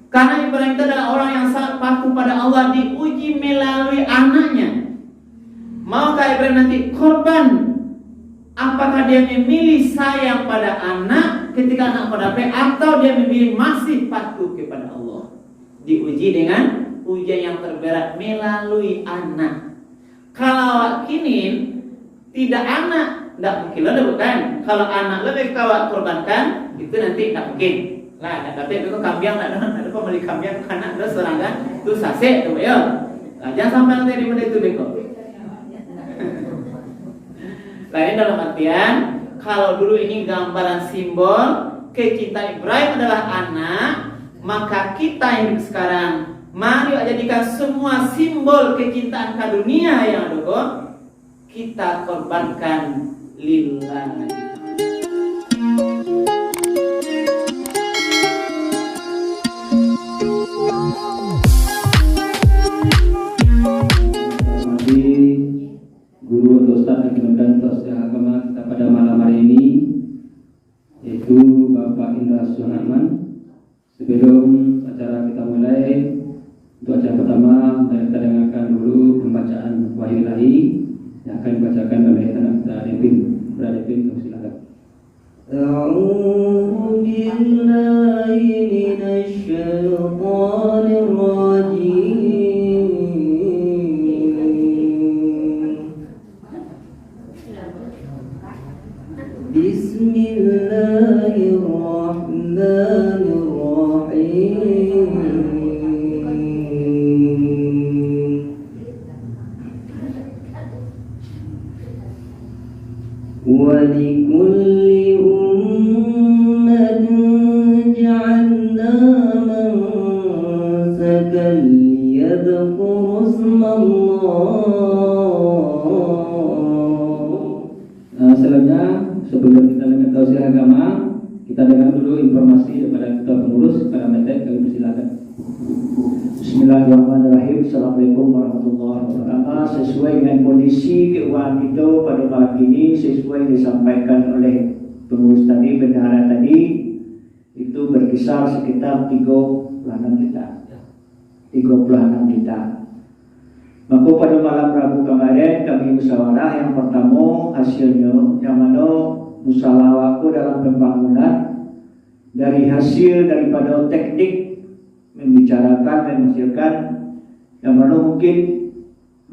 Karena Ibrahim itu adalah orang yang sangat patuh pada Allah, diuji melalui anaknya. Maukah Ibrahim nanti korban? Apakah dia memilih sayang pada anak ketika anak mendapat, atau dia memilih masih patuh kepada Allah? Diuji dengan ujian yang terberat melalui anak. Kalau kini tidak anak, tidak mungkin ada, bukan? Kalau anak lebih kawat korbankan, itu nanti tidak mungkin. Lah, tapi itu kambiang ada pembeli kambiang karena ada serangan itu sase itu ya. Nah, jangan sampai nanti di mana itu beko. Lain dalam artian, kalau dulu ini gambaran simbol kecintaan Ibrahim adalah anak, maka kita yang sekarang mari jadikan semua simbol kecintaan ke dunia yang ada kok kita korbankan lillahi. Guru atau Ustaz yang diundang Tausiah Agama kita pada malam hari ini, yaitu Bapak Indra Suharman. Sebelum acara kita mulai, untuk acara pertama kita dengarkan dulu pembacaan wahyu ilahi yang akan dibacakan oleh anak kita Devin. Brother Devin, silakan. A'udzu billahi minasy syaithanir rajim. Bismillahirrahmanirrahim. Wa likulli ummatin ja'alna mansakan liyadhkuru ismallah. Selanjutnya, sebelum kita dengar tausiah agama, kita dengar dulu informasi daripada ketua pengurus. Para metek, kami persilakan. Bismillahirrahmanirrahim. Assalamualaikum warahmatullahi wabarakatuh. Sesuai dengan kondisi keuangan kita pada malam ini, sesuai yang disampaikan oleh pengurus tadi, bendahara tadi, itu berkisar sekitar 36 juta. 36 juta. Maka pada malam Rabu kemarin kami musyawarah, yang pertama hasilnya yang mana musyawarahku dalam pembangunan dari hasil daripada teknik membicarakan menghasilkan yang mana mungkin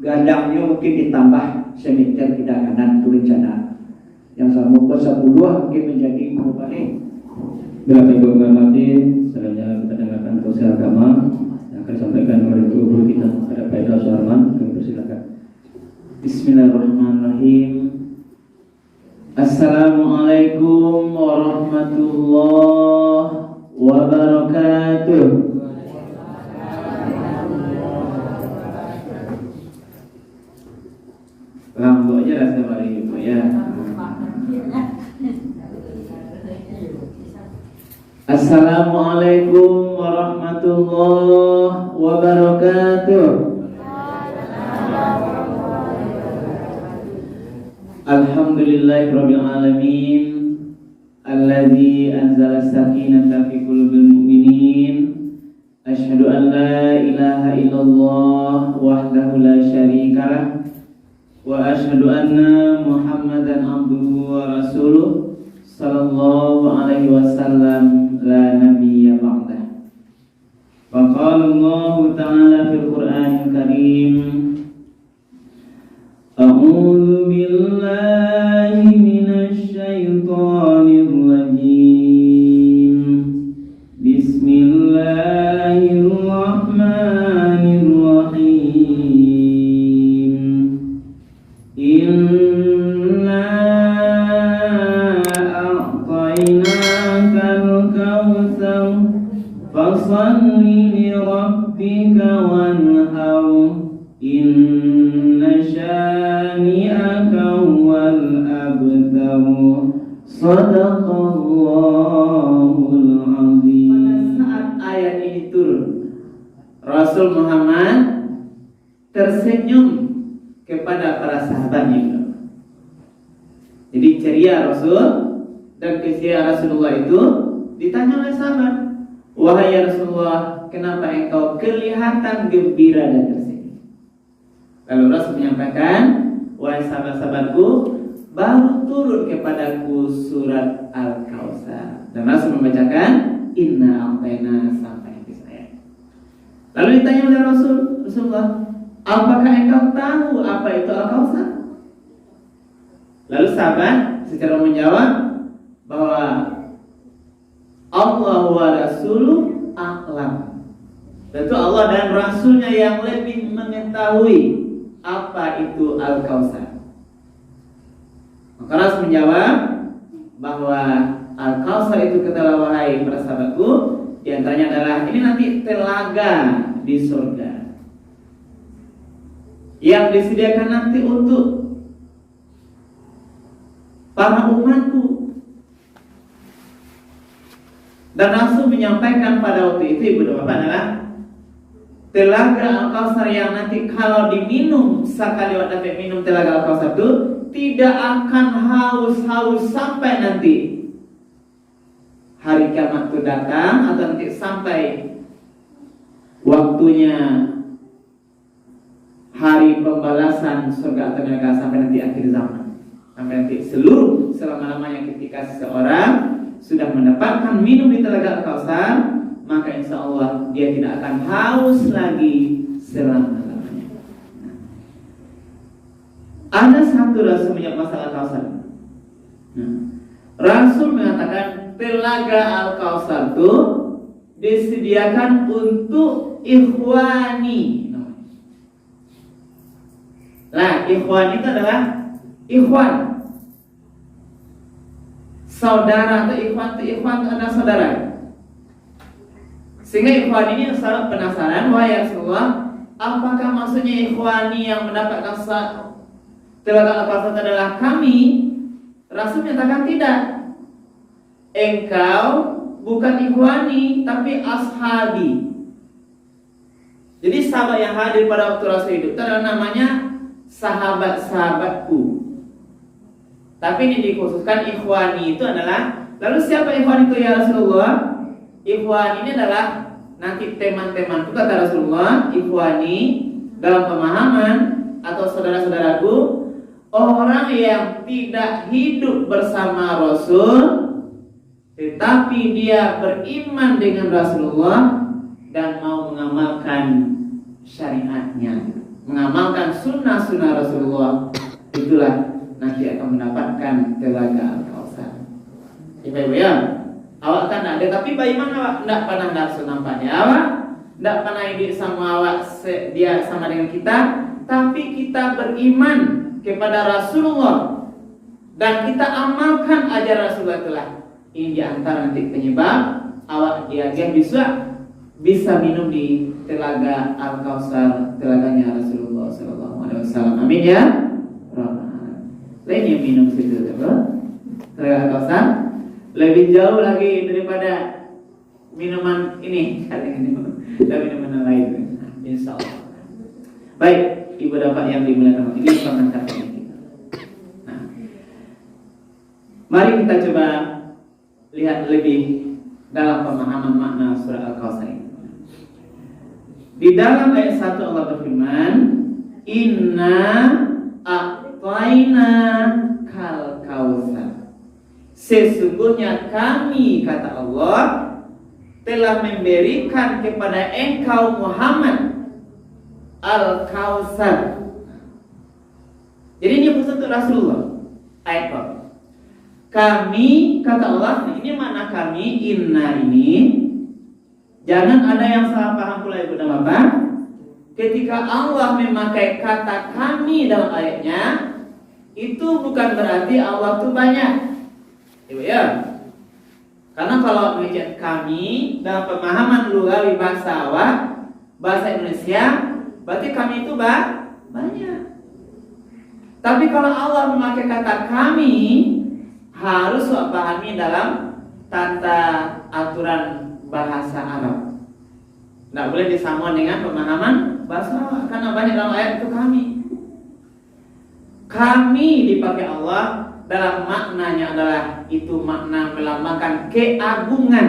gandangnya mungkin ditambah semeter kiri kanan itu rencana yang sama pun 10 mungkin menjadi berbalik. Bila Ibu menghormati, selanjutnya kita dengarkan tausiah agama yang akan disampaikan oleh guru kita pada Pak Indra Suharman. Kami persilakan. Bismillahirrahmanirrahim. Assalamualaikum warahmatullahi wabarakatuh. Lampu aja rasa mari Ibu ya. Assalamualaikum warahmatullahi wabarakatuh. Alhamdulillahirabbil alamin, alladzi anzala as-sakinata fi qulubil mu'minin. Asyhadu an la ilaha illallah wahdahu la syarikalah wa asyhadu anna Muhammadan abduhu wa rasuluh sallallahu alaihi wasallam la nabiyya ba'dah. Wa qala Allah ta'ala fil Qur'anil Karim, a'udzu billahi minasy syaithanir rajim. Bismillahirrahmanirrahim. Inna a'tainakal kautsar fashalli li rabbika wanhar. Inna syani'aka huwal abtar. Shadaqallahul azim. Pada saat ayat ini turun, Rasul Muhammad tersenyum kepada para sahabatnya. Jadi ceria Rasul dan kesiaan Rasulullah itu ditanya oleh sahabat, Wahai ya Rasulullah, kenapa engkau kelihatan gembira dan tersenyum? Lalu Rasul menyampaikan, wahai sahabat-sahabatku, baru turun kepadaku surat Al-Kautsar. Dan Rasul membacakan, inna a'tayna sampai habis ayat. Lalu ditanya oleh Rasulullah, apakah engkau tahu apa itu Al-Kautsar? Lalu sahabat secara menjawab bahwa Allah wa Rasuluh a'lam. Tentu Allah dan Rasulnya yang lebih mengetahui apa itu Al-Kautsar. Maka Rasul menjawab bahwa Al-Kautsar itu katalah wahai para sahabatku, di antaranya adalah ini nanti telaga di surga yang disediakan nanti untuk para umatku. Dan Rasul menyampaikan pada waktu itu, ibu dan bapak, adalah telaga Al-Kautsar yang nanti kalau diminum sekali waktu minum telaga Al-Kautsar itu tidak akan haus sampai nanti hari kiamat itu datang, atau nanti sampai waktunya hari pembalasan surga atau neraka, sampai nanti akhir zaman, sampai nanti seluruh selama-lamanya ketika seseorang sudah mendapatkan minum di telaga Al-Kautsar, maka insya Allah dia tidak akan haus lagi selama-lamanya. Ada satu Rasul menyebut masalah Al-Kautsar. Rasul mengatakan telaga Al-Kautsar itu disediakan untuk ikhwani. Nah, ikhwan itu adalah ikhwan, saudara, atau ikhwan itu adalah saudara. Sehingga ikhwan ini selalu penasaran, wahai Rasulullah, apakah maksudnya ikhwani yang mendapatkan telaga Al-Kautsar adalah kami? Rasul menyatakan tidak. Engkau bukan ikhwani, tapi ashabi. Jadi sahabat yang hadir pada waktu Rasul hidup itu adalah namanya sahabat-sahabatku. Tapi ini dikhususkan ikhwani itu adalah, lalu siapa ikhwan itu ya Rasulullah? Ikhwan ini adalah nanti teman-temanku, kata Rasulullah. Ikhwani dalam pemahaman atau saudara-saudaraku, orang yang tidak hidup bersama Rasul tetapi dia beriman dengan Rasulullah dan mau mengamalkan syariatnya, mengamalkan sunnah-sunnah Rasulullah, itulah nanti akan mendapatkan telaga Al-Kautsar. Ibu-ibu ya, awak kan ada, tapi bagaimana awak tidak pernah langsung nampaknya, awak tidak pernah hidup sama awak, dia sama dengan kita, tapi kita beriman kepada Rasulullah dan kita amalkan ajaran Rasulullah itulah. Ini diantara nanti penyebab awak dia bisa minum di telaga Al-Kautsar, telaganya Rasulullah SAW. Amin ya. Lain yang minum situ, telaga Al-Kautsar lebih jauh lagi daripada minuman ini, dan minuman lain. Insya Allah. Baik, ibu bapak yang dimuliakan, ini pengantar kita. Nah, mari kita coba lihat lebih dalam pemahaman makna surah Al-Kautsar ini. Di dalam ayat 1 Allah berfirman, inna a'tayna kal kautsar. Sesungguhnya kami, kata Allah, telah memberikan kepada engkau Muhammad Al-Kautsar. Jadi ini khusus untuk Rasulullah. Ayat 4. Kami, kata Allah, ini makna kami, inna ini. Jangan ada yang salah paham pula ibu dan bapak. Ketika Allah memakai kata kami dalam ayatnya, itu bukan berarti Allah itu banyak, ibu ya. Karena kalau mengucap kami dalam pemahaman lugawi bahasa awak, bahasa Indonesia, berarti kami itu banyak. Tapi kalau Allah memakai kata kami, harus pahami dalam tata aturan bahasa Arab. Tidak boleh disamakan dengan pemahaman bahasa Arab, karena banyak dalam ayat itu kami. Kami dipakai Allah dalam maknanya adalah itu makna melambangkan keagungan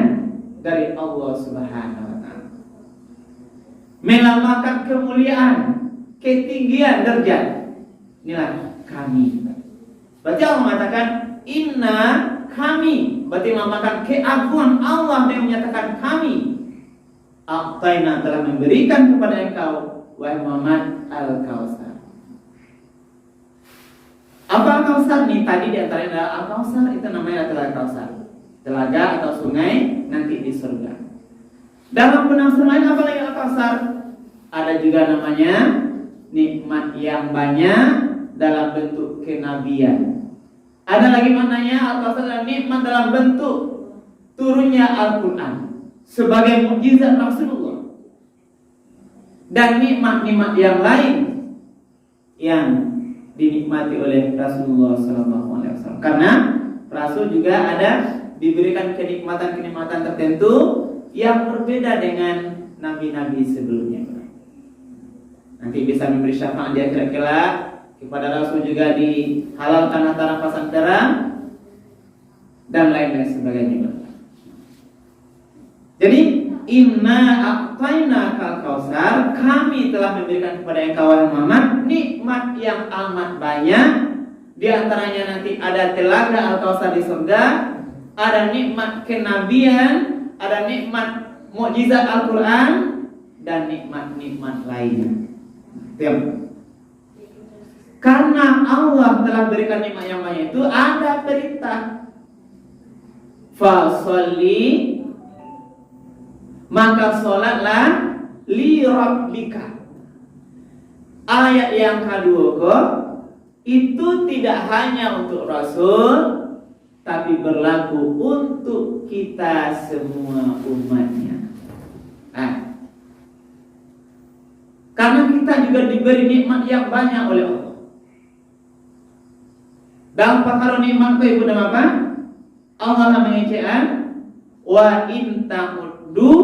dari Allah Subhanahu wa taala. Melambangkan kemuliaan, ketinggian derajat. Inilah kami. Berarti Allah mengatakan inna kami, berarti melambangkan keagungan Allah yang menyatakan kami. A'taina telah memberikan kepada engkau wahai Muhammad al-Kautsar. Apa al-Kautsar nih? Tadi di antaranya adalah al-Kautsar, itu namanya adalah Kautsar. Telaga atau sungai nanti di surga. Dalam penafsiran lain apa lagi al-Kautsar? Ada juga namanya nikmat yang banyak dalam bentuk kenabian. Ada lagi maknanya al-Kautsar adalah nikmat dalam bentuk turunnya Al-Quran sebagai mukjizat Rasulullah, dan nikmat-nikmat yang lain yang dinikmati oleh Rasulullah SAW. Karena Rasul juga ada diberikan kenikmatan-kenikmatan tertentu yang berbeda dengan nabi-nabi sebelumnya. Nanti bisa memberi syafaat di akhirat kelak. Kepada Rasul juga dihalalkan antara pasang terang dan lain-lain sebagainya. Jadi inna a'taina kal kautsar, kami telah memberikan kepada engkau wahai Muhammad nikmat yang amat banyak. Di antaranya nanti ada telaga al-Kautsar di surga, ada nikmat kenabian, ada nikmat mukjizat Al-Quran, dan nikmat-nikmat lainnya. Karena Allah telah berikan nikmat yang banyak itu, ada perintah fasholli, maka sholatlah li rabbika. Ayat yang kedua itu tidak hanya untuk Rasul, tapi berlaku untuk kita semua umatnya. Karena kita juga diberi nikmat yang banyak oleh Allah. Dalam perkara nikmat itu ibu nama apa? Allah mengatakan wa in ta'uddu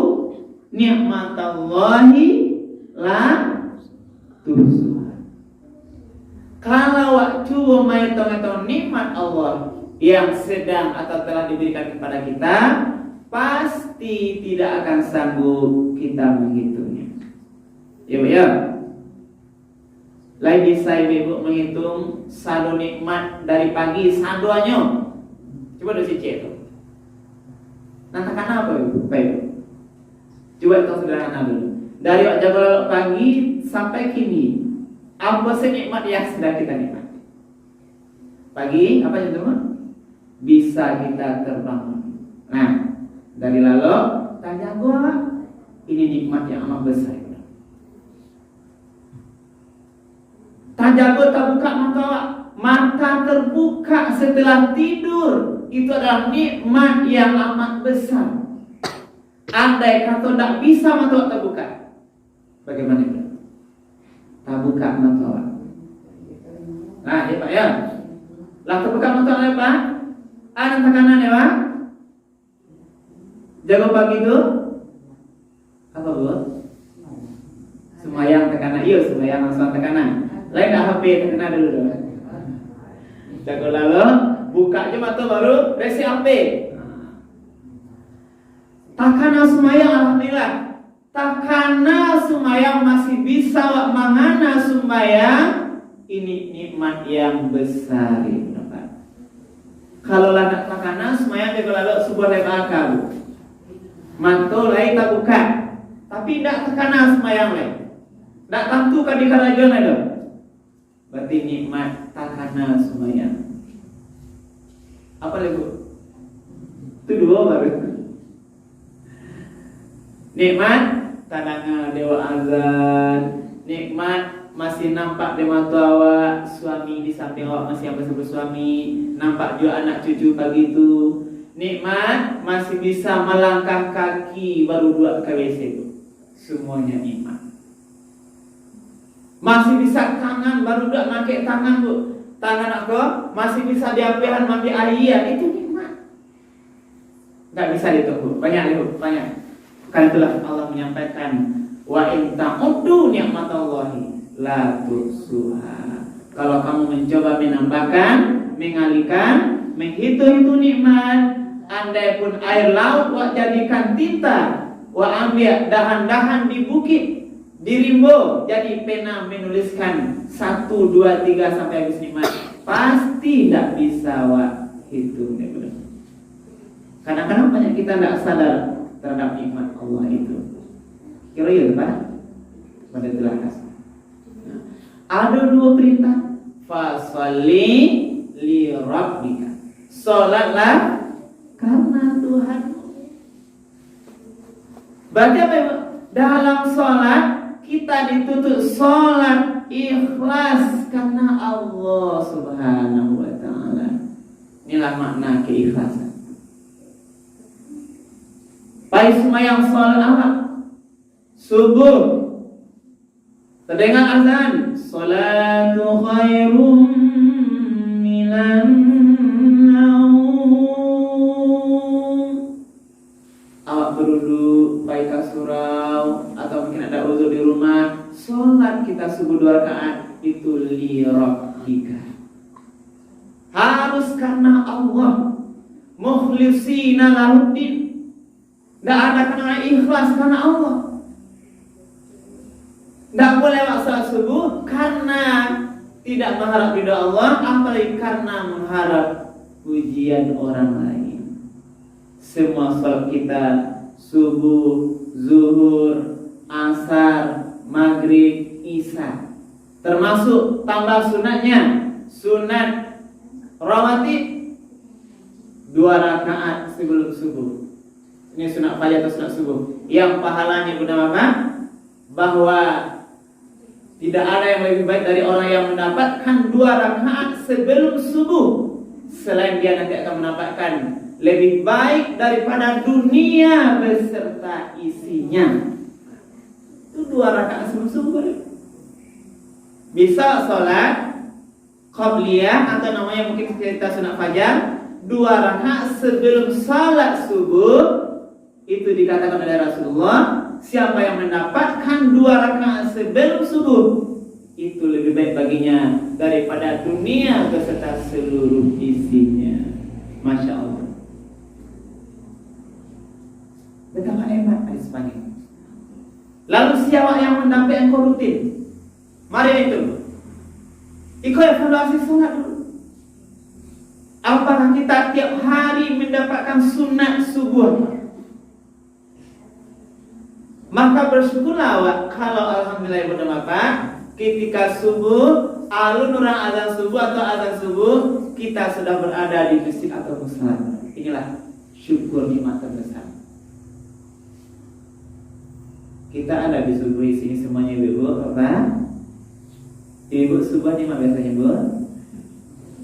ni'matallahi la tuhsuha. Kalau waktu menghitung-hitung nikmat Allah yang sedang atau telah diberikan kepada kita, pasti tidak akan sanggup kita menghitungnya. Ya. Lain bisa ibu menghitung saldo nikmat dari pagi saldoannya. Coba dosi cek itu. Nantakan apa ibu? Coba itu sederhana dulu. Dari waktu pagi sampai kini, apa sih nikmat yang sedang kita nikmati? Pagi apa itu? Bisa kita terbangun. Nah, dari lalu tanya gua, ini nikmat yang amat besar. Tajago tak buka mata terbuka setelah tidur, itu adalah nikmat yang amat besar. Andai kata tak bisa mata terbuka, bagaimana itu? Tak buka mata. Nah, ya Pak ya. Lah terbuka mata oleh Pak. Ada tekanan ya Pak. Jago pagi itu apa Bu? Semayang tekanan, iya semayang langsung tekanan. Lain dah HP tekanan dulu. Jago lalu buka aja mata baru resi HP. Takana sumayang alhamdulillah. Takana sumayang masih bisa mangana sumayang, ini nikmat yang besar ini, Pak. Kalau lah takana sumayang jago lalu sebuah lebakal. Mantul lain tak buka. Tapi tidak takana sumayang lain. Tak tentu kan di kerajaan itu. Berarti nikmat takana sumayang. Apa lagi Bu? Itu dua baru. Nikmat tadanga dewa azan, nikmat masih nampak di mata awak, suami di samping awak masih yang bersuami, nampak juga anak cucu pagi itu. Nikmat masih bisa melangkah kaki baru dua ke WC itu. Semuanya nikmat. Masih bisa tangan baru dua pakai tangan Bu. Tangan aku masih bisa diambil mandi air, itu nikmat. Enggak bisa ditunggu. Banyak Bu, banyak. Karena itulah Allah menyampaikan wa in ta'uddu ni'matallahi la tuhsuha. Kalau kamu mencoba menambahkan, mengalihkan, menghitung itu nikmat, andai pun air laut wak jadikan tinta, wak ambil dahan-dahan di bukit, di rimbo, jadi pena menuliskan 1, 2, 3 sampai habis 5, pasti tidak bisa wak hitung. Kadang-kadang banyak kita tidak sadar terhadap nikmat Allah itu. Kira ya Pak? Pada telah kasih. Nah, ada 2 perintah. Fasholli li rabbika. Salatlah karena Tuhan. Berarti apa? Dalam salat kita dituntut salat ikhlas karena Allah Subhanahu wa taala. Inilah makna keikhlasan. Baik sembahyang salat apa? Subuh. Terdengar azan, salatu khairum minan naum. Awak berwudu, baik surau atau mungkin ada uzur di rumah, salat kita subuh 2 rakaat itu li rabbika. Harus karena Allah, mukhlisina lahuddin. Tidak ada karena ikhlas karena Allah. Tidak boleh salat subuh karena tidak mengharap ridha Allah, apalagi karena mengharap pujian orang lain. Semua salat kita subuh, zuhur, asar, maghrib, isya, termasuk tambah sunatnya, sunat rawatib 2 rakaat sebelum subuh. Ini sunat fajar atau sunat subuh. Yang pahalanya guna apa? Bahwa tidak ada yang lebih baik dari orang yang mendapatkan 2 rakaat sebelum subuh, selain dia nanti akan mendapatkan lebih baik daripada dunia beserta isinya. Itu 2 rakaat sebelum subuh. Bisa sholat qabliyah atau namanya mungkin kita sunat fajar 2 rakaat sebelum salat subuh. Itu dikatakan oleh Rasulullah, siapa yang mendapatkan 2 rakaat sebelum subuh, itu lebih baik baginya daripada dunia beserta seluruh isinya. Masya Allah. Betapa hebat hadis pagi. Lalu siapa yang mendapatkan engkau rutin? Mari itu. Ikut evaluasi sunat dulu. Apakah kita tiap hari mendapatkan sunat subuh? Maka bersyukurlah awak kalau alhamdulillah ibu dan bapak, ketika subuh, alun orang azan subuh atau azan subuh, kita sudah berada di masjid atau musala. Inilah syukur nikmat terbesar. Kita ada di subuh di sini semuanya ibu, bapak. Ibu subuh di mana biasanya bu?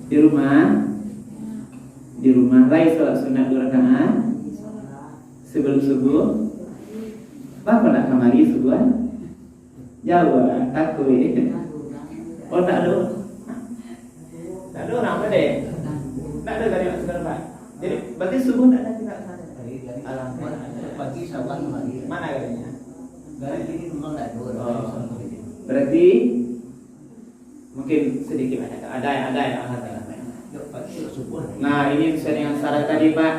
Di rumah. Di rumah. Lain sholat sunat 2 rakaat sebelum subuh. Bapak nak kamari subuhan? Jauh takut. Oh tak ada. Tak ada orang ada. Tak ada dari maksud Pak. Jadi berarti subuh tak ada kita sana. Alhamdulillah. Pagi sawan lagi. Mana katanya? Dari ini memang tak ada. Berarti mungkin sedikit banyak. Ada yang alhamdulillah. Pagi subuh. Nah ini sesuai dengan saran tadi Pak.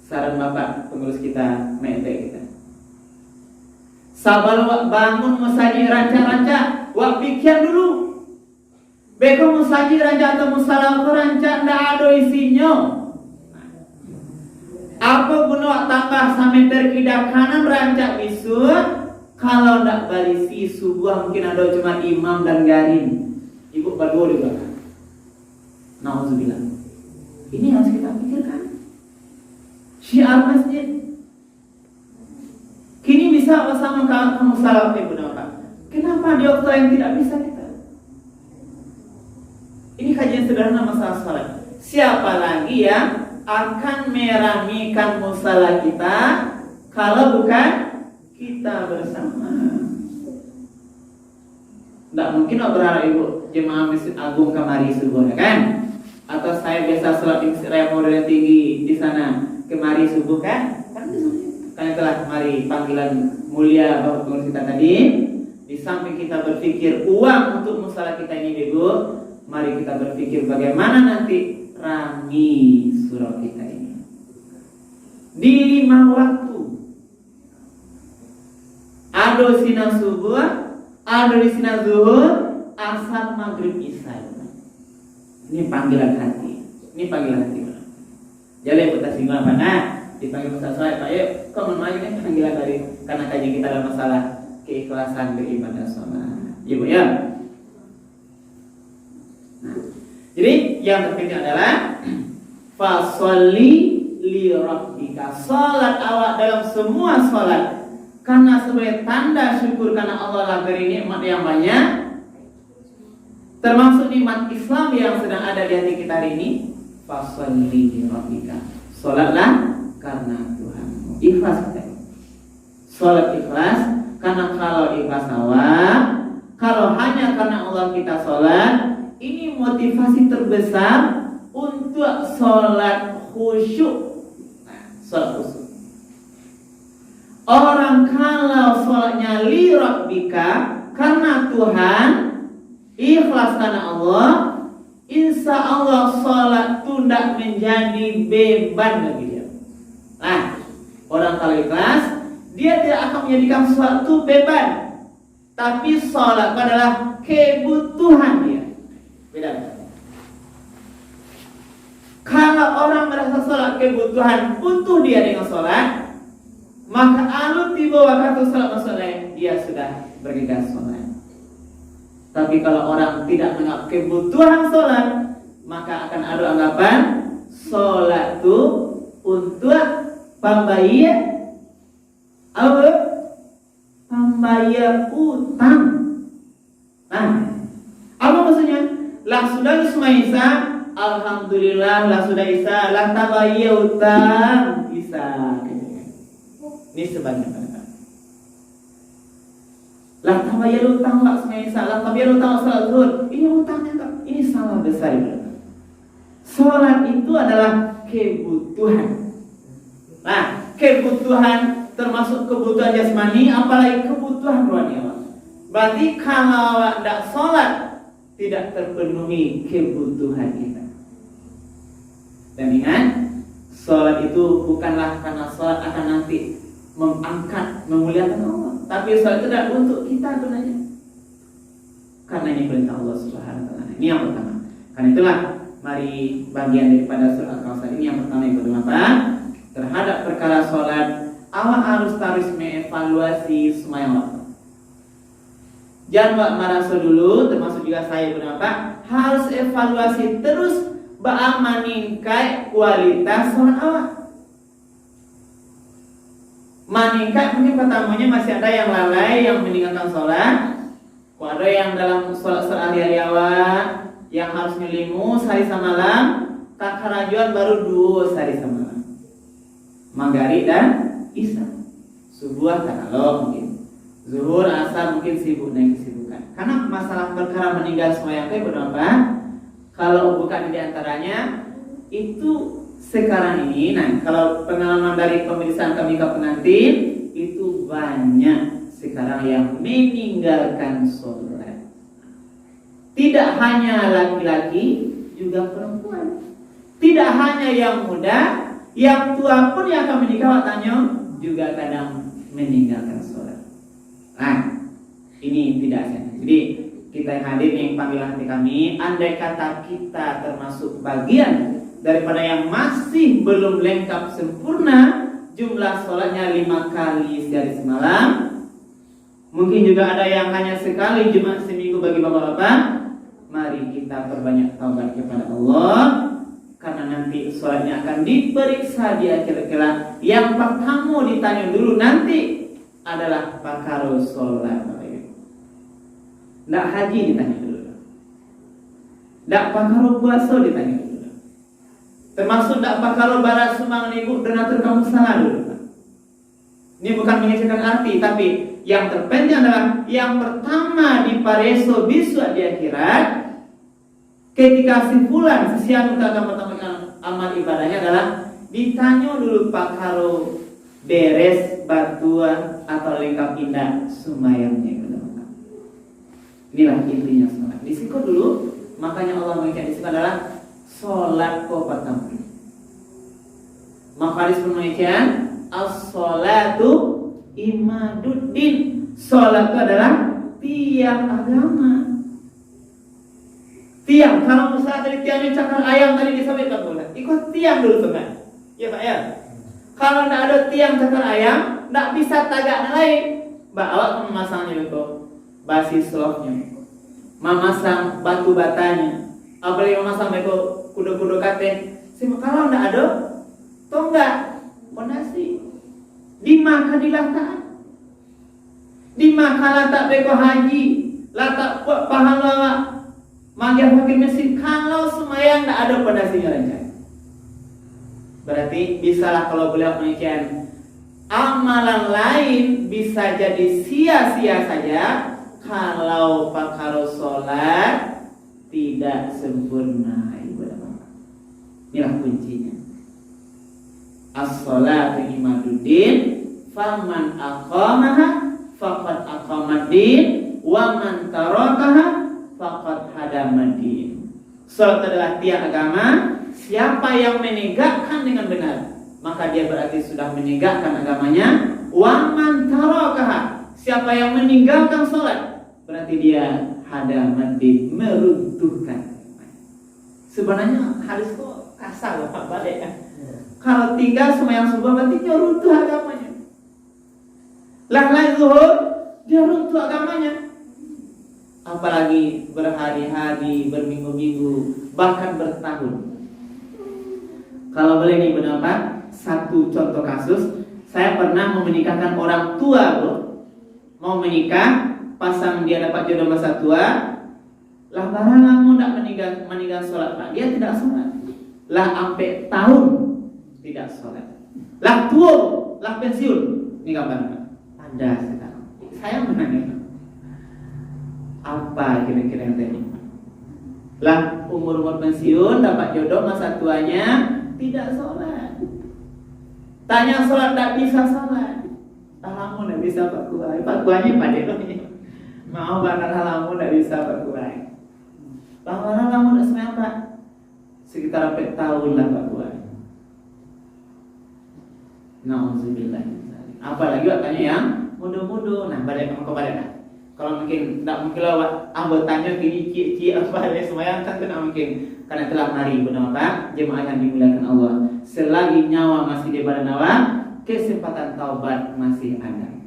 Saran Bapak pengurus kita, MET kita. Sabar wak bangun musaji rancak-rancak, wak pikir dulu. Beko musaji rancak atau musalah rancak ndak ada isinya. Apa guna wak tambah sameter kidap kanan rancak bisut, kalau ndak balisi subuh mungkin ada cuma imam dan garin. Ibu berdua di belakang. Nauzubillah. Ini harus kita pikirkan. Syiar masjid. Kini bisa bersama kamu salam ibu bapak. Kenapa di waktu yang tidak bisa kita? Ini kajian sederhana masalah salat. Siapa lagi yang akan meramaikan musalah kita kalau bukan kita bersama? Tidak mungkin berharap ibu jemaah Masjid Agung kamari subuh kan? Atau saya biasa sholat di Masjid Raya Modern Tinggi di sana kemari subuh kan? Karena telah kemari panggilan mulia Bapak pengurus kita tadi. Di samping kita berpikir uang untuk musalah kita ini ibu, mari kita berpikir bagaimana nanti rangi surau kita ini. di 5 waktu. Ado sina subuh, ado di sina zuhur, asar, maghrib, isya. Ini panggilan hati. Ini panggilan hati. Jadi kita singgung apa? Nah, dipanggil Ustaz Sohaib, Pak, yuk, kok memang ini panggilan dari karena kajian kita dalam masalah keikhlasan beribadah sholat. Iya, Bu ya. Nah, jadi yang terpenting adalah fasholli li rabbika. Salat awak dalam semua salat karena sebagai tanda syukur karena Allah lah beri nikmat yang banyak, termasuk nikmat Islam yang sedang ada di hati kita hari ini. Fasholli li rabbika. Salatlah karena Tuhanmu. Ikhlas kita. Salat ikhlas karena kalau ikhlas awak, kalau hanya karena Allah kita salat, ini motivasi terbesar untuk salat khusyuk. Nah, salat khusyuk. Orang kalau salatnya li rabbika karena Tuhan, ikhlas karena Allah, insya Allah salat itu tidak menjadi beban bagi dia. Nah, orang kalau ikhlas, dia tidak akan menjadikan salat itu beban, tapi salat adalah kebutuhan dia. Beda. Kalau orang merasa salat kebutuhan, butuh dia dengan salat, maka alun tiba waktu salat masalah dia sudah bergegas salat. Tapi kalau orang tidak menganggap kebutuhan salat, maka akan ada anggapan salat itu untuk pembayar apa? Pembayar utang. Nah, apa maksudnya? Lah sudah ismaisa, alhamdulillah lah sudah isa, lah tabayar utang isa. Ini sebagian. Lah tabayar utang lah ismaisa, lah tabayar utang salat zuhur. Ini utangnya tak? Ini salah besar itu. Salat itu adalah kebutuhan. Nah, kebutuhan termasuk kebutuhan jasmani, apalagi kebutuhan rohani. Berarti kalau tidak salat, tidak terpenuhi kebutuhan kita. Dan ingat, salat itu bukanlah karena salat akan nanti mengangkat, memuliakan Allah, tapi salat itu adalah untuk kita sebenarnya. Karena ini perintah Allah Subhanahu wa taala. Ini yang pertama. Karena itulah mari bagian daripada surah Al-Kautsar ini yang pertama yang berapa? Terhadap perkara salat, awak harus mengevaluasi semua yang waktu. Jangan merasa dulu, termasuk juga saya berapa, harus evaluasi terus meningkat kualitas salat awak. Meningkat mungkin pertamanya masih ada yang lalai, yang meninggalkan salat. Ada yang dalam salat sehari-hari awak yang harus nyelimu sehari semalam, tak kerajuan baru 2 sehari semalam. Maghrib dan isya. Subuh kalau mungkin. Zuhur, asar mungkin sibuk naik kesibukan. Karena masalah perkara meninggal semua yang berapa? Kalau bukan di antaranya itu sekarang ini, nah kalau pengalaman dari pemeriksaan kami ke pengantin itu banyak sekarang yang meninggalkan sholat. Tidak hanya laki-laki, juga perempuan. Tidak hanya yang muda, yang tua pun yang akan menikah tanya juga kadang meninggalkan sholat. Nah, ini tidak sehat. Jadi kita yang hadir yang panggilan hati kami, andai kata kita termasuk bagian daripada yang masih belum lengkap sempurna jumlah sholatnya 5 kali sehari semalam, mungkin juga ada yang hanya sekali Jumat seminggu bagi bapak-bapak. Mari kita perbanyak taubat kepada Allah, karena nanti sholatnya akan diperiksa di akhir kelak. Yang pertama ditanya dulu nanti adalah pakaro sholat. Ndak haji ditanya dulu, ndak pakaro puasa ditanya dulu, termasuk ndak pakaro barat sumang ibu donatur kamu salah dulu. Ini bukan mengecilkan arti, tapi yang terpenting adalah yang pertama di pareso besok di akhirat, ketika simpulan sesian untuk akan bertambahkan amal ibadahnya adalah ditanya dulu pakaro beres batuan atau lengkap indah sumayamnya. Inilah intinya sholat. Disikut dulu, makanya Allah mengikat disikut adalah sholat kau pertama. Maka penelitian as-sholatu imaduddin. Sholat itu adalah tiang agama. Tiang, kalau misalnya tadi tiangnya cakar ayam tadi disampaikan boleh. Ikut tiang dulu teman. Ya Pak ya. Kalau tidak ada tiang cakar ayam, tidak bisa tagak lain. Mbak awak memasangnya itu basi slopnya, memasang batu batanya, apalagi memasang itu kuda-kuda kate. Kalau tidak ada, tonggak, pondasi. Di maka dilataan. Di maka latak beko haji, latak pahala manggil fakir miskin. Kalau semayang tidak ada pondasinya rancang. Berarti bisalah kalau beliau menunjukkan amalan lain bisa jadi sia-sia saja kalau pakaro sholat tidak sempurna ibadah Bapak. Inilah kuncinya. As-sholatu imaduddin, faman aqamaha faqad aqamaddin, wa man tarakaha faqad hadamaddin. Salat adalah tiang agama. Siapa yang menegakkan dengan benar, maka dia berarti sudah menegakkan agamanya. Wa man tarakaha, siapa yang meninggalkan salat, berarti dia hadamaddin, meruntuhkan. Sebenarnya hadis itu kasar Pak balik ya. Kalau tinggal sembahyang subuh berarti dia runtuh agamanya. Lain zuhur dia runtuh agamanya. Apalagi berhari-hari, berminggu-minggu, bahkan bertahun. Kalau boleh nih benar Pak, satu contoh kasus, saya pernah menikahkan orang tua bro. Mau menikah, pasang dia dapat jodoh masa tua, lah barang lamun tidak meninggal sholat Pak, dia tidak sholat. Lah sampai tahun tidak sholat. Lah tua, lah pensiun, ini kapan Pak? Ada sekarang. Saya menanya, apa kira-kira yang tadi? Lah umur pensiun dapat jodoh masa tuanya tidak sholat. Tanya sholat tak bisa sholat. Halamu tak bisa Pak Kuai. Pak Kuainya pada ini. Mau bakar halamu tak bisa Pak Kuai. Lama halamu tak semayang Pak. Sekitar 4 tahun lah Pak Kuai. Na'udzubillah. Apalagi katanya yang muda-muda. Nah balik kepada dah. Kalau mungkin tak mungkin lah anggotanya gini cik apa dia semayang kan tidak mungkin. Karena telah hari benar Pak, jemaah yang dimuliakan Allah. Selagi nyawa masih di badan awak, kesempatan taubat masih ada.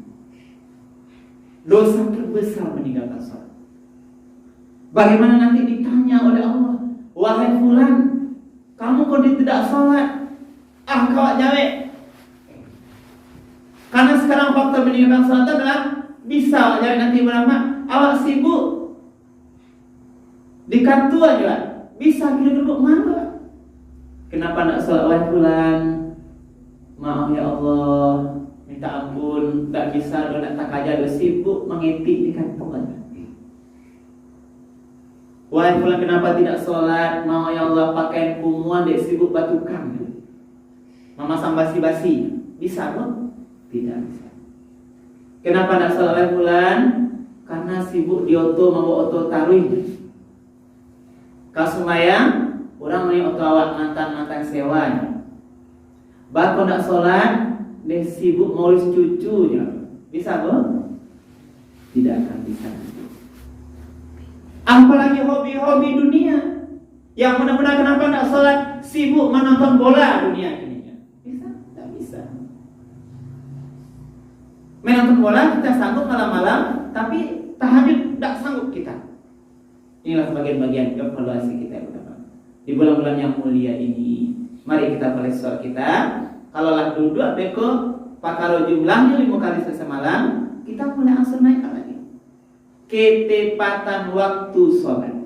Dosa terbesar meninggalkan sholat. Bagaimana nanti ditanya oleh Allah, wahai fulan, kamu kok tidak sholat? Ah kau jawab. Karena sekarang faktor meninggalkan sholat adalah bisa jawab nanti berapa? Awak sibuk di kartu aja. Bisa kita duduk mana? Kenapa nak sholat wahai fulan? Maaf ya Allah, minta ampun, tak bisa nak tak aja sibuk mengetik di kantor. Wahai fulan kenapa tidak sholat? Maaf ya Allah, pakaian kumuan dek sibuk batukan. Memasang basi-basi, bisa pun? Tidak bisa. Kenapa nak sholat wahai fulan? Karena sibuk di oto membawa oto taruh. Kasumayang, orang main oto awak mantan sewa. Bakal nak sholat, dia sibuk ngurus cucunya. Bisa boh? Tidak akan bisa. Apalagi hobi-hobi dunia. Yang benar-benar kenapa nak sholat, sibuk menonton bola dunia ini. Bisa? Tak bisa. Menonton bola kita sanggup malam-malam, tapi tahajud tak sanggup kita. Inilah bagian-bagian evaluasi kita di bulan-bulan yang mulia ini. Mari kita evaluasi kita. Kalau lah duduk beko, pakaro jumlahnya 5 kali semalam, kita mulai asal naik lagi. Ketepatan waktu sholat.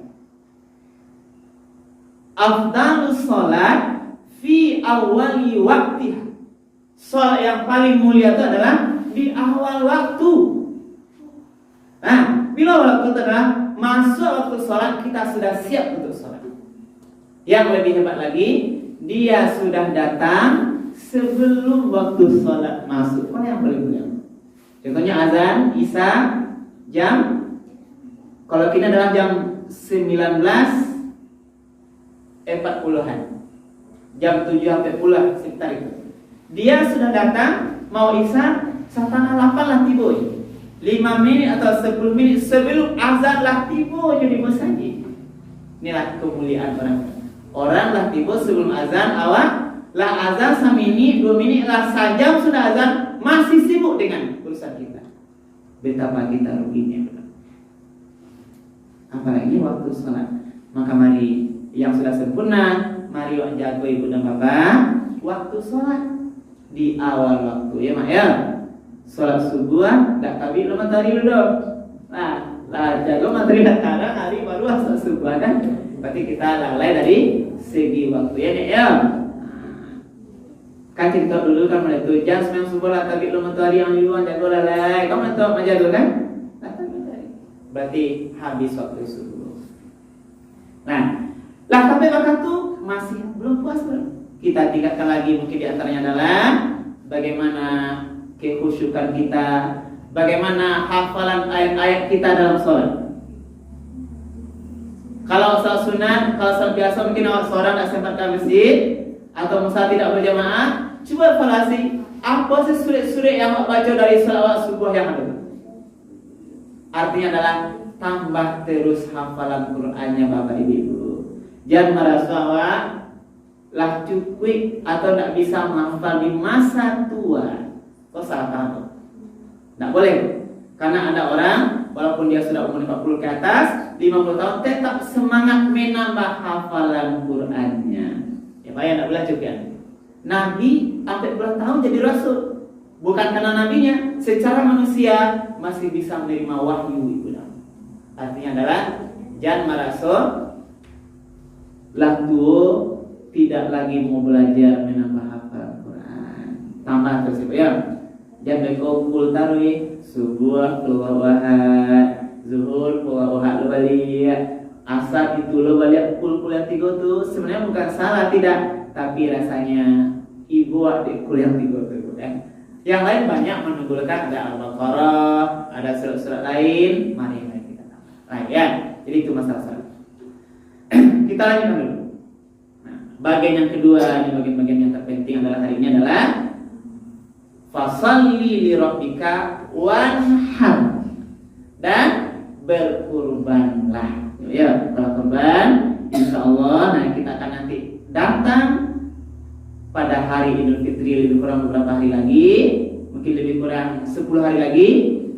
Afdalus sholat fi awali waktiha. Sholat yang paling mulia itu adalah di awal waktu. Nah, bila waktu itu adalah masuk waktu sholat, kita sudah siap untuk sholat. Yang lebih hebat lagi, dia sudah datang sebelum waktu sholat masuk. Mana yang paling mulia? Contohnya azan Isya jam, kalau kita adalah jam 19.40-an, jam 7.40 sekitar itu. Dia sudah datang mau isya 7:30 lah tiba. 5 menit atau 10 menit sebelum azan lah tiba jadi masjid. Inilah kemuliaan orang. Orang lah tiba sebelum azan awal lah azan 1 menit 2 menit lah sajam sudah azan masih sibuk dengan urusan kita. Betapa kita ruginya. Apalagi waktu sholat. Maka mari yang sudah sempurna, mari jaga ibu dan bapak waktu sholat di awal waktu ya mak ya. Sholat subuh tak kabit matahari dulu. Lah jaga matahari datang hari baru sholat subuh kan. Berarti kita lalai dari segi waktu ya nek ya. Kan cerita dulu kan mulai tu jam 9 subuh lah kabit matahari yang duluan jaga lalai. Kamu tahu menjaga kan? Berarti habis waktu subuh. Nah, lah sampai waktu itu masih belum puas belum. Kita tingkatkan lagi mungkin di antaranya adalah bagaimana kekhusyukan kita, bagaimana hafalan ayat-ayat kita dalam sholat. Kalau sholat sunat, kalau sholat biasa mungkin awak seorang tak sempat ke masjid atau misal tidak berjamaah, coba evaluasi apa sih surat-surat yang awak baca dari sholat subuh yang ada. Artinya adalah tambah terus hafalan Qur'annya Bapak Ibu. Jangan merasa awak lah cukup atau tak bisa menghafal di masa tua. Kok salah paham? Tak boleh. Karena ada orang walaupun dia sudah umur 40 ke atas, 50 tahun tetap semangat menambah hafalan Qur'annya. Ya Pak ya, tak boleh juga. Nabi sampai puluhan tahun jadi rasul. Bukan karena nabinya, secara manusia masih bisa menerima wahyu ibu. Artinya adalah jangan merasa lah tua tidak lagi mau belajar menambah hafal Quran. Tambah terus ya. Jangan berkumpul tarawih, subuh keluar wahad, zuhur keluar wahad balik, asar itu lo balik kuliah 3 tuh sebenarnya bukan salah tidak, tapi rasanya ibu adik kuliah 3 tuh kan. Yang lain banyak menunggulkan ada Al-Baqarah, ada surat-surat lain. Mari kita tambah. Baik ya. Jadi itu masalah salat. Kita lanjutkan dulu. Nah, bagian yang kedua, ini bagian-bagian yang terpenting adalah hari ini adalah fasalli li rabbika wanhar, dan berkurbanlah. Ya, berkurban insyaallah. Nah, kita akan nanti datang pada hari Idul Fitri lebih kurang beberapa hari lagi, mungkin lebih kurang 10 hari lagi.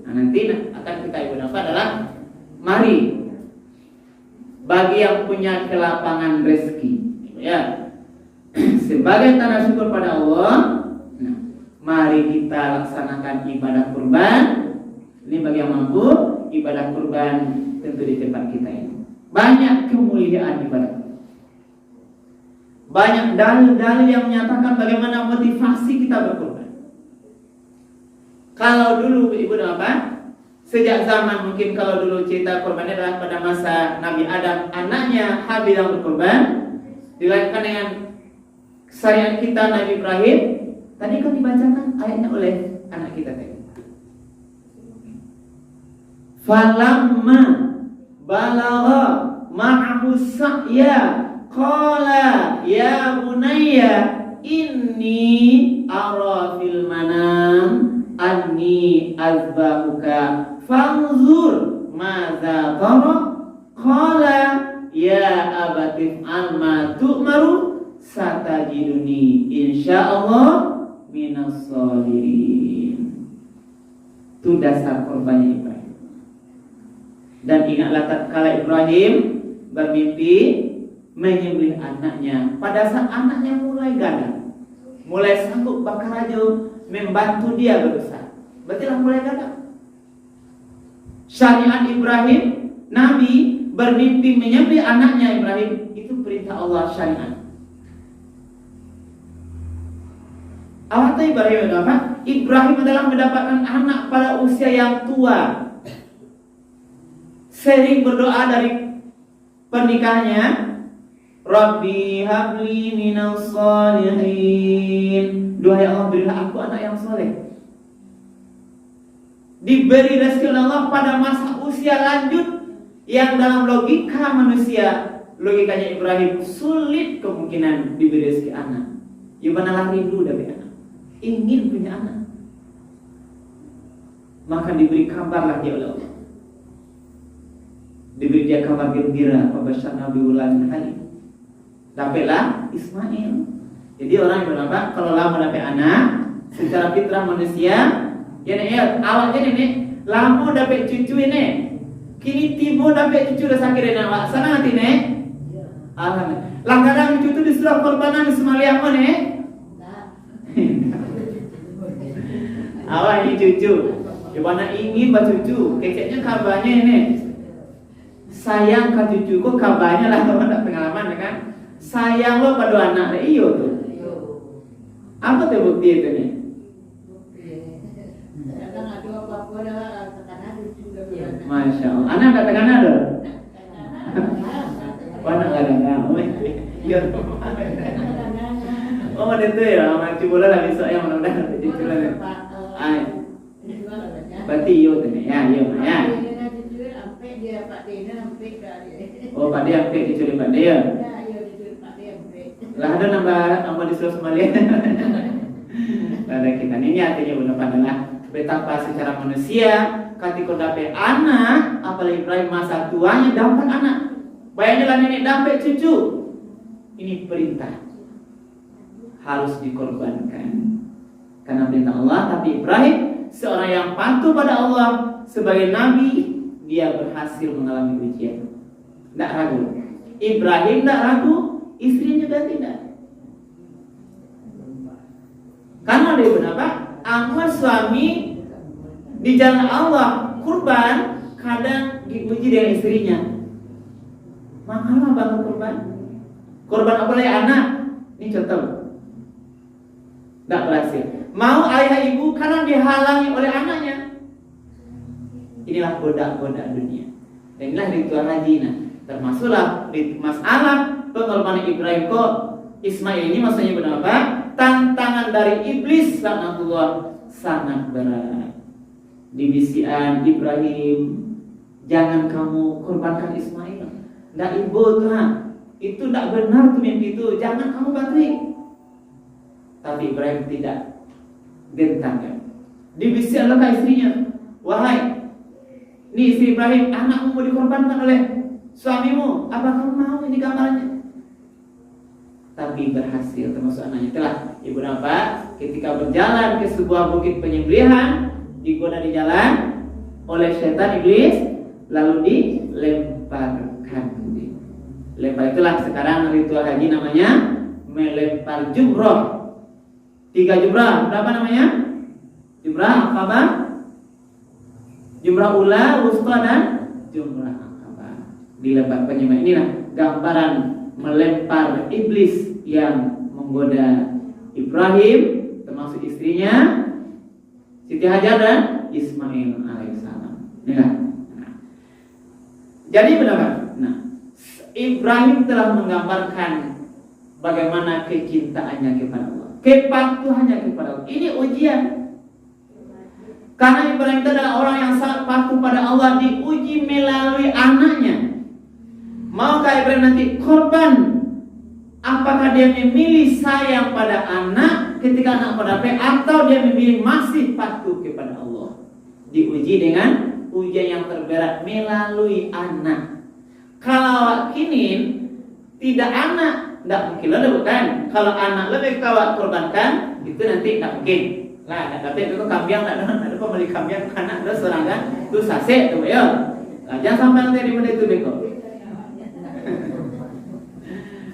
Nah, nanti akan kita ibu apa adalah mari bagi yang punya kelapangan rezeki, ya, sebagai tanda syukur pada Allah. Nah, mari kita laksanakan ibadah kurban. Ini bagi yang mampu, ibadah kurban tentu di tempat kita ini. Banyak kemuliaan ibadah. Banyak dalil-dalil yang menyatakan bagaimana motivasi kita berkorban. Kalau dulu ibu dan bapak, sejak zaman mungkin kalau dulu cerita korban adalah pada masa Nabi Adam, anaknya Habil yang berkorban, dilakukan dengan syariat kita Nabi Ibrahim. Tadi kan dibacakan ayatnya oleh anak kita tadi. Falamma balagha ma'ahu sa'ya qala ya bunayya inni ara fil manam anni azbahuka fanzur madza tara qala ya abati al ma tu'maru satajiduni insyaallah minas sholihin. Itu dasar korbannya Ibrahim. Dan ingatlah tatkala Ibrahim bermimpi menyembelih anaknya, pada saat anaknya mulai gadang, mulai sanggup bakar raju membantu dia berusaha, berarti lah mulai gadang. Syariat Ibrahim, Nabi bermimpi menyembelih anaknya Ibrahim, itu perintah Allah syariat. Awak tahu Ibrahim itu apa? Ibrahim adalah mendapatkan anak pada usia yang tua. Sering berdoa dari pernikahannya, Rabbi habli minas sholihin. Doa ya Allah, berilah aku anak yang soleh. Diberi rezeki oleh Allah pada masa usia lanjut yang dalam logika manusia, logikanya Ibrahim sulit kemungkinan diberi rezeki anak. Gimana rindu dari anak. ingin punya anak, maka diberi kabarlah dia oleh Allah. Diberi dia kabar gembira, fabasyarna bighulamin halim. Dapatlah Ismail. Jadi orang yang bernama kalau lama dapat anak secara fitrah manusia, ya nih awaknya nih lama dapat cucu ini. Kini tiba dapat cucu dah sakit dan awak sana hati nih. Alhamdulillah. Lah kadang cucu disuruh korbanan semalia apa nih? Awak ini cucu. Gimana ingin cucu? Keceknya kabarnya ini. Sayang ke cucuku kabarnya lah kalau ada pengalaman kan. Sayang lo pada anak iyo tuh. Apa tuh bukti itu nih? Masya Allah. Anak kata kanan ada. Anak kadang-kadang. Oh itu ya, macam bola lah besok yang mudah-mudahan cucu lah. Berarti iyo tuh nih, ya. Oh Pak dia ampe dicuri Pak dia. Lah ada nambah disuruh Somalia. Ada kita ini artinya benar adalah betapa secara manusia ketika dapat anak, apalagi Ibrahim masa tuanya dapat anak. Bayangkanlah nenek dapat cucu. Ini perintah harus dikorbankan karena perintah Allah. Tapi Ibrahim seorang yang patuh pada Allah sebagai nabi, dia berhasil mengalami ujian. Tidak ragu. Ibrahim tidak ragu, istrinya juga tidak. Karena dia berapa? Amal suami di jalan Allah kurban kadang diuji dengan istrinya. Mahal banget kurban. Kurban apalagi anak. Ini contoh. Tidak berhasil. Mau ayah ibu karena dihalangi oleh anaknya. Inilah goda-goda dunia. Dan inilah ritual haji. Termasuklah masalah pengorbanan Ibrahim kok Ismail ini maksudnya berapa? Tantangan dari iblis laknatullah sangat berat. Dibisian Ibrahim, jangan kamu korbankan Ismail. Ndak ibu Tuhan, itu ndak benar tuh mimpi itu. Jangan kamu bateri. Tapi Ibrahim tidak gentar kan. Dibisian oleh istrinya, wahai, ini istri Ibrahim, anakmu mau dikorbankan oleh suamimu, apa kamu mau ini gambarnya? Tapi berhasil, termasuk anaknya. Itulah ibu napa ketika berjalan ke sebuah bukit penyembelihan, digoda di jalan oleh setan iblis, lalu dilemparkan. Lempar itulah sekarang ritual haji namanya melempar jumroh. 3 jumrah, berapa namanya? Jumrah Aqabah, jumrah ula, wusta dan jumrah Aqabah. Dilempar penyembah. Inilah gambaran melempar iblis yang menggoda Ibrahim termasuk istrinya Siti Hajar dan Ismail alaihissalam. Inilah. Jadi benar. Nah, Ibrahim telah menggambarkan bagaimana kecintaannya kepada Allah, kepatuhannya kepada Allah. Ini ujian. Karena Ibrahim itu adalah orang yang sangat patuh pada Allah, diuji melalui anaknya. Maukah Ibrahim nanti korban? Apakah dia memilih sayang pada anak ketika anak berape, atau dia memilih masih patuh kepada Allah? Diuji dengan ujian yang terberat melalui anak. Kalau kini tidak anak, tidak mungkin lah, bukan? Kalau anak lebih kawat korbankan, itu nanti tidak mungkin. Lah, tapi itu kambiang tak ada pembeli kambiang anak ada serangan itu sase tu ya. Jangan sampai nanti di mana itu beko.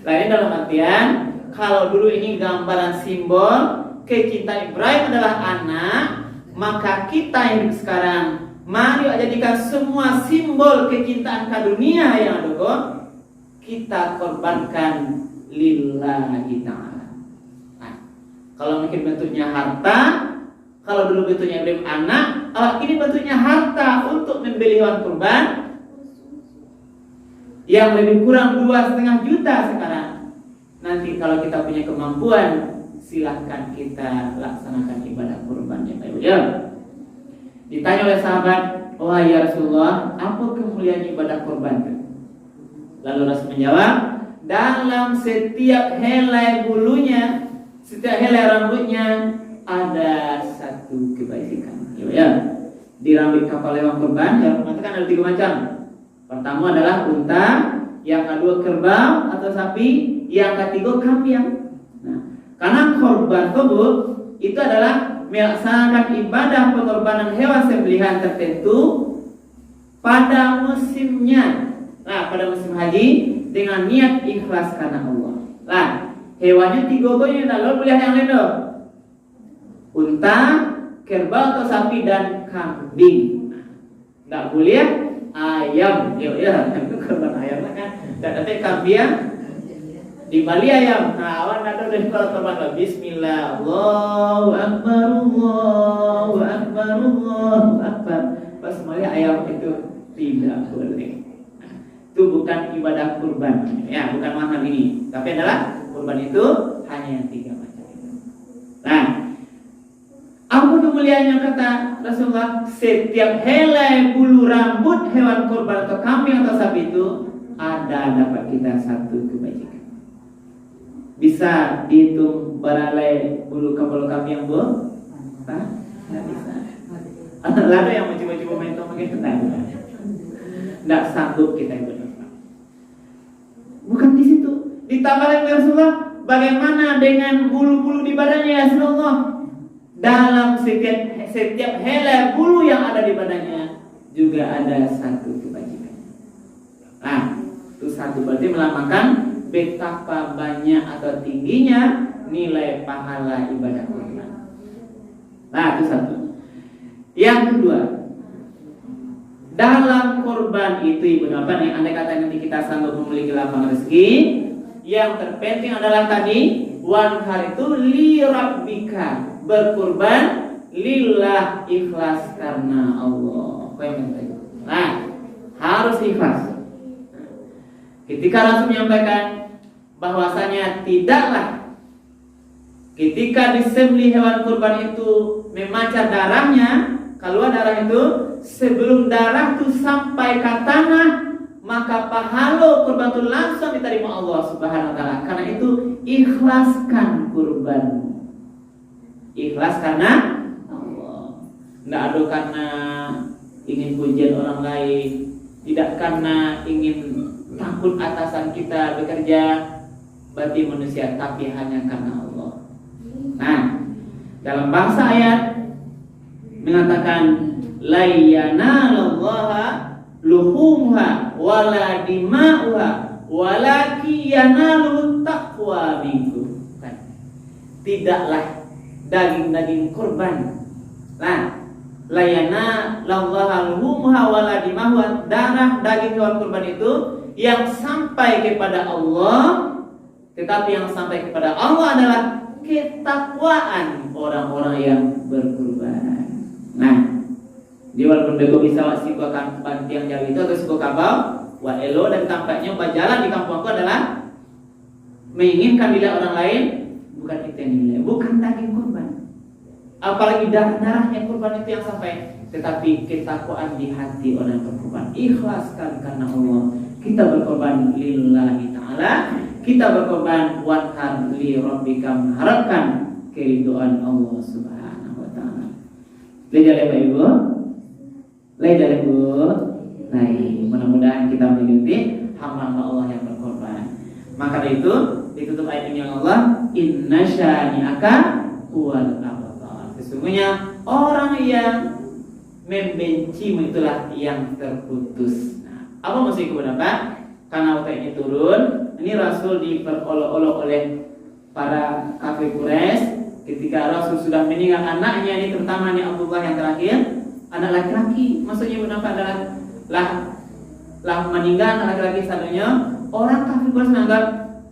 Lain dalam artian kalau dulu ini gambaran simbol kecintaan Ibrahim adalah anak, maka kita yang sekarang mari jadikan semua simbol kecintaan ke dunia yang ada kok kita korbankan lillahi ta'ala. Nah, kalau mungkin bentuknya harta, kalau dulu bentuknya Ibrahim anak, ini bentuknya harta untuk membeli hewan kurban yang lebih kurang 2,5 juta sekarang. Nanti kalau kita punya kemampuan, silahkan kita laksanakan ibadah kurban ya Pak. Ditanya oleh sahabat, wahai ya Rasulullah, apa kemuliaan ibadah kurban? Lalu Rasul menjawab, dalam setiap helai bulunya, setiap helai rambutnya ada satu kebajikan. Ya, di rambut kapal hewan kurban yang mengatakan ada 3 macam. Pertama adalah unta, yang kedua kerbau atau sapi, yang ketiga kambing. Nah, karena korban tersebut itu adalah melaksanakan ibadah pengorbanan hewan sembelihan tertentu pada musimnya. Nah, pada musim haji dengan niat ikhlas karena Allah. Nah, hewannya 3 lalu boleh yang lain dong. Unta, kerbau atau sapi dan kambing. Tidak boleh ayam. Ya, itu korban ayam lah kan. Dan nanti kambing di Bali ayam. Nah, awan ada dari kalau korban Bismillah, Allahu Akbar, Allahu Akbar, Allahu Akbar. Pas semuanya ayam itu tidak boleh. Nah, itu bukan ibadah kurban. Ya, bukan mahal ini. Tapi adalah kurban itu hanya yang 3 macam itu. Nah, apa kemuliaannya kata Rasulullah? Setiap helai bulu rambut hewan kurban atau kambing atau sapi itu ada dapat kita satu kebajikan. Bisa dihitung beralai bulu kambing bu? Hah? Nggak bisa. Lalu yang mencoba-coba main itu mungkin tidak sanggup kita itu. Bukan di situ. Ditambah lagi Rasulullah, bagaimana dengan bulu-bulu di badannya ya Rasulullah? Dalam setiap helai bulu yang ada di badannya juga ada satu kebajikan. Nah, itu satu berarti melambangkan betapa banyak atau tingginya nilai pahala ibadah kurban. Nah, itu satu. Yang kedua, dalam kurban itu ibu bapak nih, andai kata nanti kita sanggup memiliki lapang rezeki, yang terpenting adalah tadi wanhar itu li rabbika, berkurban lillah, ikhlas karena Allah. Nah, harus ikhlas. Ketika Rasul menyampaikan bahwasanya tidaklah ketika disembelih hewan kurban itu memancar darahnya, keluar darah itu, sebelum darah itu sampai ke tanah, maka pahala kurban itu langsung diterima Allah Subhanahu wa taala. Karena itu ikhlaskan kurbanmu. Ikhlas karena Allah. Tidak ada karena ingin pujian orang lain, tidak karena ingin takut atasan kita bekerja bagi manusia, tapi hanya karena Allah. Nah, dalam bahasa ayat mengatakan la yanalallaha luhumha wala dima'uha walaki yanalu taqwa minkum. Tidaklah daging-daging kurban. Nah, la yanalallaha luhumha wala dima'uha, darah daging hewan kurban itu yang sampai kepada Allah, tetapi yang sampai kepada Allah adalah ketakwaan orang-orang yang berkurban. Nah, di walaupun bego bisa wasiko kampung tiang jauh itu atau siko kabau, wa elo dan tampaknya berjalan di kampungku adalah menginginkan dilihat orang lain, bukan itu yang dinilai, bukan daging kurban. Apalagi darahnya kurban itu yang sampai, tetapi ketakwaan di hati orang yang berkurban. Ikhlaskan karena Allah. Kita berkorban lillahi ta'ala, kita berkorban wanhar li rabbika, mengharapkan keridhaan Allah Subhanahu wa taala. Lihat ya Pak Ibu. Lihat ya Bu. Baik, mudah-mudahan kita mengikuti hamba Allah yang berkorban. Maka dari itu ditutup ayat ini oleh Allah, inna syani'aka huwal abtar. Sesungguhnya orang yang membencimu itulah yang terputus. Apa maksud kepada Pak? Karena waktu ini turun, ini Rasul diperolok-olok oleh para kafir Quraisy ketika Rasul sudah meninggal anaknya, ini terutama ini Abdullah yang terakhir, anak laki-laki. Maksudnya kenapa adalah meninggal anak laki-laki satunya. Orang kafir Quraisy menganggap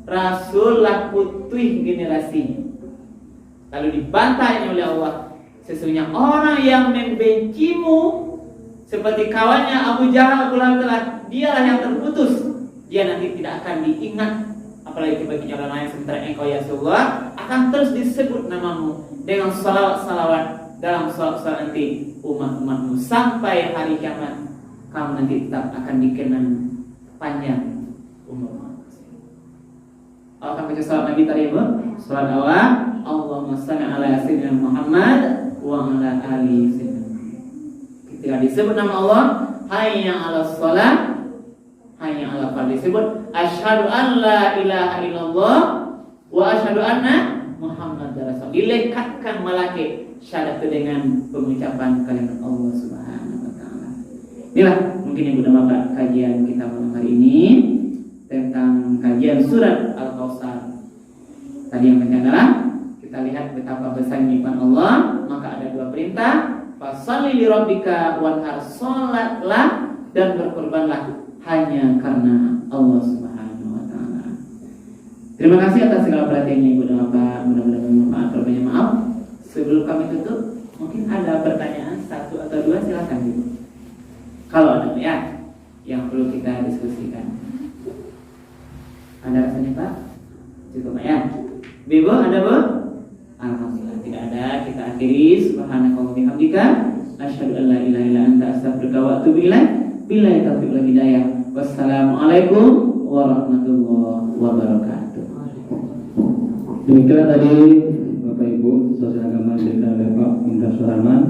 Rasul lah putih generasi. Lalu dibantai oleh Allah. Sesungguhnya orang yang membencimu seperti kawannya Abu Jahal, Abu Lahab, dialah yang terputus. Dia nanti tidak akan diingat, apalagi bagi orang lain. Sementara engkau ya Rasulullah akan terus disebut namamu dengan salawat-salawat dalam salawat nanti umat-umatmu sampai hari kiamat. Kamu nanti tetap akan dikenang panjang umur. Akan baca salat Nabi tadi apa? Salat awal. Allahumma shalli ala sayyidina Muhammad wa ala ali sayyidina. Ketika disebut nama Allah, hayya 'alas shalah, hayya 'alal falah, disebut asyhadu an la ilaha illallah wa asyhadu anna Muhammadar Rasul. Dilekatkan malaikat syahadat dengan pengucapan kalimat Allah Subhanahu wa taala. Inilah mungkin Ibu dan Bapak kajian kita malam hari ini tentang kajian surat Al-Kautsar. Tadi yang penting adalah kita lihat betapa besarnya nikmat Allah, maka ada dua perintah, fasholli li rabbika wanhar, salatlah dan berkorbanlah hanya karena Allah Subhanahu wa taala. Terima kasih atas segala perhatiannya Ibu dan Bapak, mudah-mudahan bermanfaat. Berbanyak maaf. Sebelum kami tutup, mungkin ada pertanyaan satu atau dua, silakan Ibu. Kalau ada ya yang perlu kita diskusikan. Ada rasanya Pak? Cukup Pak ya? Ibu ada Bu? Alhamdulillah tidak ada. Kita akhiri. Subhanaka wa bihamdika asyhadu an la ilaha illa anta astaghfiruka wa atubu ilaik. Billahi taufiq wal hidayah. Wassalamualaikum warahmatullahi wabarakatuh. Demikian tadi Bapak Ibu sosial agama diberikan oleh Pak Indra Suharman.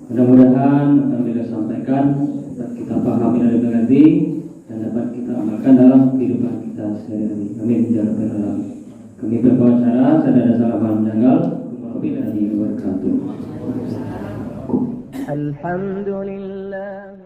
Mudah-mudahan apa yang kita sampaikan dapat kita pahami dan mengerti dan dapat kita amalkan dalam kehidupan kita sehari-hari. Amin ya rabbal alamin. Kami berbicara, saya ada salah paham janggal. Wabillahi wabarakatuh. Alhamdulillah.